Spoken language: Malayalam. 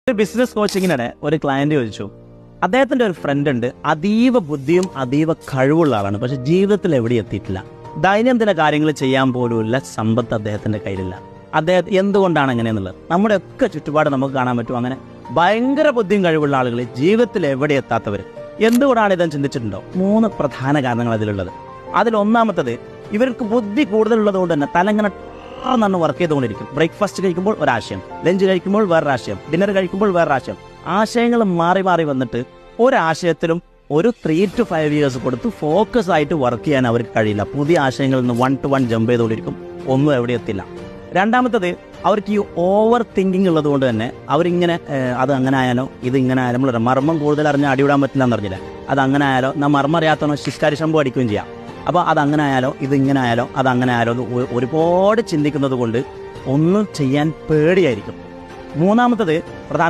ഒരു ബിസിനസ് കോച്ചിങ്ങിനിടെ ഒരു ക്ലയന്റ് ചോദിച്ചു, അദ്ദേഹത്തിന്റെ ഒരു ഫ്രണ്ട് ഉണ്ട്, അതീവ ബുദ്ധിയും അതീവ കഴിവുള്ള ആളാണ്, പക്ഷെ ജീവിതത്തിൽ എവിടെ എത്തിയിട്ടില്ല. ദൈനംദിന കാര്യങ്ങൾ ചെയ്യാൻ പോലുമില്ല സമ്പത്ത് അദ്ദേഹത്തിന്റെ കയ്യിലില്ല. അദ്ദേഹം എന്തുകൊണ്ടാണ് അങ്ങനെയെന്നുള്ളത് നമ്മുടെ ഒക്കെ ചുറ്റുപാട് നമുക്ക് കാണാൻ പറ്റും. അങ്ങനെ ഭയങ്കര ബുദ്ധിയും കഴിവുള്ള ആളുകൾ ജീവിതത്തിൽ എവിടെ എത്താത്തവർ എന്തുകൊണ്ടാണ് ഇതെന്ന് ചിന്തിച്ചിട്ടുണ്ടോ? 3 പ്രധാന കാരണങ്ങൾ അതിലുള്ളത്. അതിലൊന്നാമത്തത്, ഇവർക്ക് ബുദ്ധി കൂടുതലുള്ളത് കൊണ്ട് തന്നെ തലങ്ങനെ നന്ന് വർക്ക് ചെയ്തുകൊണ്ടിരിക്കും. ബ്രേക്ക്ഫാസ്റ്റ് കഴിക്കുമ്പോൾ ഒരാശയം, ലഞ്ച് കഴിക്കുമ്പോൾ വേറൊരാശയം, ഡിന്നർ കഴിക്കുമ്പോൾ വേറൊരാശയം. ആശയങ്ങൾ മാറി മാറി വന്നിട്ട് ഒരാശയത്തിലും ഒരു 3 to 5 years കൊടുത്ത് ഫോക്കസ് ആയിട്ട് വർക്ക് ചെയ്യാൻ അവർക്ക് കഴിയില്ല. പുതിയ ആശയങ്ങളിൽ നിന്ന് 1 to 1 ജമ്പ് ചെയ്തുകൊണ്ടിരിക്കും, ഒന്നും എവിടെ എത്തില്ല. രണ്ടാമത്തത്, അവർക്ക് ഈ ഓവർ തിങ്കിങ് ഉള്ളത് കൊണ്ട് തന്നെ അവരിങ്ങനെ അത് അങ്ങനെ ആയാലോ ഇത് ഇങ്ങനെ ആയാലും, നമ്മൾ മർമ്മം കൂടുതൽ അറിഞ്ഞാൽ അടിവിടാൻ പറ്റില്ല എന്നറിഞ്ഞില്ല. അത് അങ്ങനെ ആയാലോ, മർമ്മം അറിയാത്തവനോ ശിഷ്കാരി ശമ്പം അടിക്കുകയും ചെയ്യാം. അപ്പോൾ അതങ്ങനെ ആയാലോ ഇതിങ്ങനെ ആയാലോ അതങ്ങനെ ആയാലോ എന്ന് ഒരുപാട് ചിന്തിക്കുന്നത് കൊണ്ട് ഒന്നും ചെയ്യാൻ പേടിയായിരിക്കും. മൂന്നാമത്തത്, പ്രധാന